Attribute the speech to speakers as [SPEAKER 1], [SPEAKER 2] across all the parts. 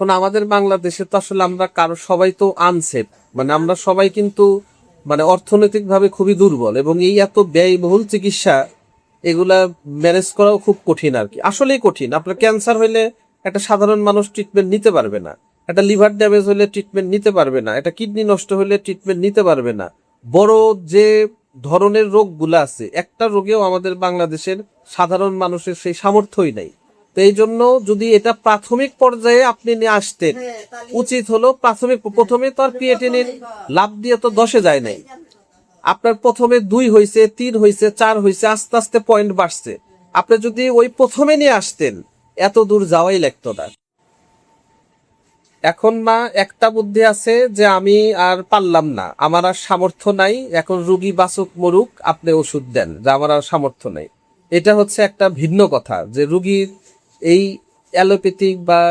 [SPEAKER 1] এখন আমাদের বাংলাদেশে তো আসলে আমরা কারো সবাই তো আনসেফ, মানে আমরা সবাই কিন্তু মানে অর্থনৈতিক ভাবে খুবই দুর্বল, এবং এই এত ব্যয়বহুল চিকিৎসা এগুলা ম্যানেজ করাও খুব কঠিন আর কি, আসলেই কঠিন। আপনার ক্যান্সার হইলে একটা সাধারণ মানুষ ট্রিটমেন্ট নিতে পারবে না, একটা লিভার ড্যামেজ হলে ট্রিটমেন্ট নিতে পারবে না, একটা কিডনি নষ্ট হলে ট্রিটমেন্ট নিতে পারবে না। বড় যে ধরনের রোগগুলো আছে, একটা রোগেও আমাদের বাংলাদেশের সাধারণ মানুষের সেই সামর্থ্যই নাই। তো এই জন্য যদি এটা প্রাথমিক পর্যায়ে আপনি নিয়ে আসতেন, উচিত হলো প্রথমে তো আর ক্রিয়েটিনিন লাভ দিয়ে তো 10-এ যায় নাই, আপনার প্রথমে 2 হয়েছে, 3 হয়েছে, 4 হয়েছে, আস্তে আস্তে পয়েন্ট বাড়ছে। আপনি যদি ওই প্রথমে নিয়ে আসতেন, এত দূর যাওয়াই লাগতো না। এখন মা একটা বুদ্ধি আছে যে আমি আর পারলাম না, আমার আর সামর্থ্য নাই, এখন রুগী বাঁচুক মরুক, আপনি ওষুধ দেন, যে আমার আর সামর্থ্য নাই। এটা হচ্ছে একটা ভিন্ন কথা, যে রুগীর এই অ্যালোপ্যাথিক বা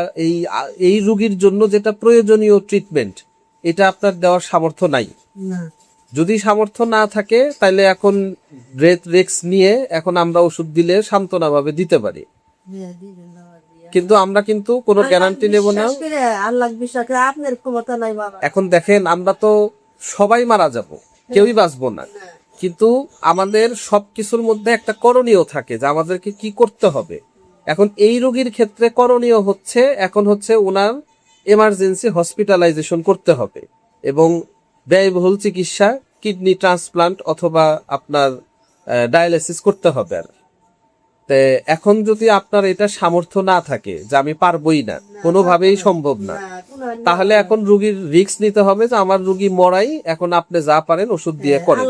[SPEAKER 1] এই রুগীর জন্য যেটা প্রয়োজনীয় ট্রিটমেন্ট, এটা আপনার দেওয়ার সামর্থ্য নাই। যদি সামর্থ্য না থাকে তাহলে এখন রিস্ক নিয়ে এখন আমরা ওষুধ দিলে সান্ত্বনাভাবে দিতে পারি, কিন্তু আমরা কিন্তু কোনো গ্যারান্টি নেব না।
[SPEAKER 2] আপনার ক্ষমতা নাই বাবা।
[SPEAKER 1] এখন দেখেন, আমরা তো সবাই মারা যাব, কেউই বাঁচবো না, কিন্তু আমাদের সবকিছুর মধ্যে একটা করণীয় থাকে যে আমাদেরকে কি করতে হবে। এখন এই রোগীর ক্ষেত্রে করণীয় হচ্ছে এখন হচ্ছে ওনার এমার্জেন্সি হসপিটালাইজেশন করতে হবে, এবং ব্যয়বহুল চিকিৎসা, কিডনি ট্রান্সপ্লান্ট অথবা আপনার ডায়ালিসিস করতে হবে। আর এখন যদি আপনার এটা সামর্থ্য না থাকে যে আমি পারবোই না, কোনোভাবেই সম্ভব না, তাহলে এখন রুগীর রিস্ক নিতে হবে যে আমার রুগী মরাই, এখন আপনি যা পারেন ওষুধ দিয়ে করেন।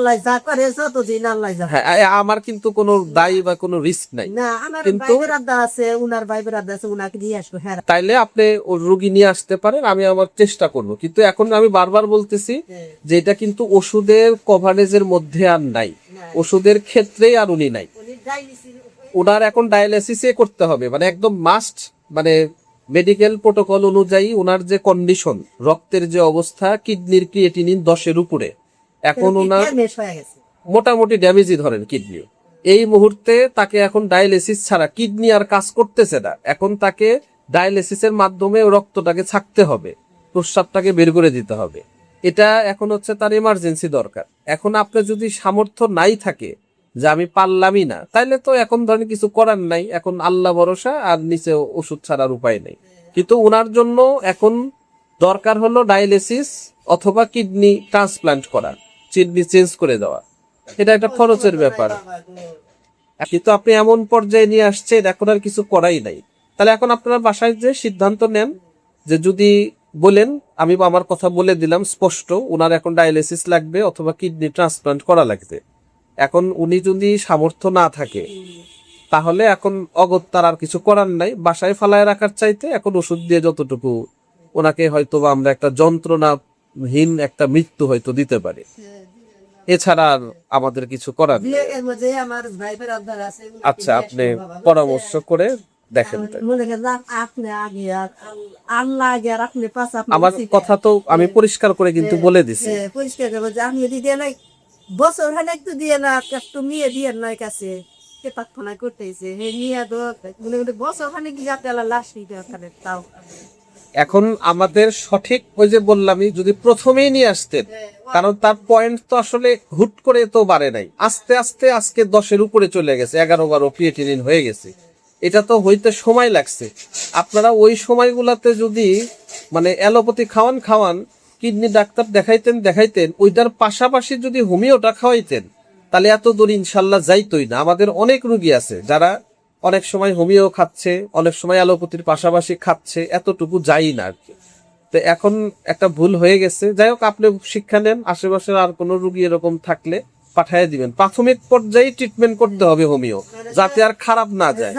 [SPEAKER 1] হ্যাঁ, আমার কিন্তু কোনো দায়ী বা কোনো রিস্ক নাই, কিন্তু তাইলে আপনি ও রুগী নিয়ে আসতে পারেন, আমি আমার চেষ্টা করব। কিন্তু এখন আমি বারবার বলতেছি যে এটা কিন্তু ওষুধের কভারেজের মধ্যে আর নাই, ওষুধের ক্ষেত্রেই আর উনি নাই, ওনার এখন ডায়ালিসিসে করতে হবে, মানে একদম মাস্ট, মানে মেডিকেল প্রোটোকল অনুযায়ী ওনার যে কন্ডিশন, রক্তের যে অবস্থা, কিডনির ক্রিয়েটিনিন 10-এর উপরে, এখন ওনার মোটামুটি ড্যামেজই ধরেন কিডনি। এই মুহূর্তে তাকে এখন ডায়ালিসিস ছাড়া কিডনি আর কাজ করতেছে না, এখন তাকে ডায়ালিসিসের মাধ্যমে রক্তটাকে ছাকতে হবে, প্রস্রাবটাকে বের করে দিতে হবে। এটা এখন হচ্ছে তার এমার্জেন্সি দরকার। এখন আপনার যদি সামর্থ্য নাই থাকে যে আমি পারলামই না, তাইলে তো এখন ধরেন কিছু করার নাই, এখন আল্লাহ ভরসা, আর নিচে ওষুধ ছাড়ার উপায় নেই। কিন্তু ওনার জন্য এখন দরকার হলো ডায়ালিসিস অথবা কিডনি ট্রান্সপ্লান্ট করা, কিডনি চেঞ্জ করে দেওয়া। এটা একটা খরচের ব্যাপার, কিন্তু আপনি এমন পর্যায়ে নিয়ে আসছেন, এখন আর কিছু করাই নাই। তাহলে এখন আপনারা বাসায় যে সিদ্ধান্ত নেন, যে যদি বলেন, আমি আমার কথা বলে দিলাম স্পষ্ট, ওনার এখন ডায়ালিসিস লাগবে অথবা কিডনি ট্রান্সপ্লান্ট করা লাগবে। এখন উনি যদি সামর্থ্য না থাকে, তাহলে এখন অগত্যার আর কিছু করার নাই, বাসায় ফালায় রাখার চাইতে এখন ওষুধ দিয়ে যতটুকু ওনাকে হয়তো আমরা একটা যন্ত্রণাহীন একটা মৃত্যু হয়তো দিতে পারি, এছাড়া আর আমাদের কিছু করার নেই। আচ্ছা, আপনি পরামর্শ করে দেখেন। আমার কথা তো আমি পরিষ্কার করে কিন্তু বলে দিছি।
[SPEAKER 2] বছর হলে একটু দিয়ে না, একটু মেয়ে দিয়ে নয় কাছে প্রার্থনা করতেছে, হে নিয়ে তো বছর হলে কি যাতে লাশ নিতে তাও।
[SPEAKER 1] এখন আমাদের সঠিক ওই যে বললামই, যদি প্রথমেই নিয়ে আসতেন, কারণ তার পয়েন্ট তো আসলে হুট করে তো বাড়ে নাই, আস্তে আস্তে আজকে 10-এর উপরে চলে গেছে, 11-12 ক্রিয়েটিনিন হয়ে গেছে। এটা তো হইতে সময় লাগছে। আপনারা ওই সময়গুলাতে যদি মানে অ্যালোপ্যাথি খাওয়ান, কিডনি ডাক্তার দেখাইতেন, ওইটার পাশাপাশি যদি হোমিওটা খাওয়াইতেন, তাহলে এত দূর ইনশাল্লাহ যাইতই না। আমাদের অনেক রুগী আছে যারা অনেক সময় হোমিও খাচ্ছে, অনেক সময় অ্যালোপ্যাথির পাশাপাশি খাচ্ছে, এতটুকু যাই না আর কি। তো এখন একটা ভুল হয়ে গেছে। যাই হোক, আপনি শিক্ষা নেন, আশেপাশের আর কোনো রুগী এরকম থাকলে পাঠিয়ে দিবেন। প্রাথমিক পর্যায়ে ট্রিটমেন্ট করতে হবে হোমিও, যাতে আর খারাপ না যায়।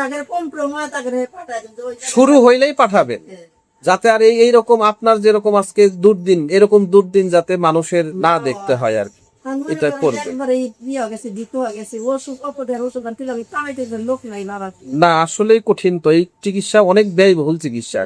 [SPEAKER 1] শুরু হইলেই পাঠাবেন, যাতে আর এইরকম আপনার যেরকম আজকে দুর্দিন, এরকম দুর্দিন যাতে মানুষের না দেখতে হয় আর কি, এটা করবে না। আসলেই কঠিন তো, এই চিকিৎসা অনেক ব্যয়বহুল চিকিৎসা।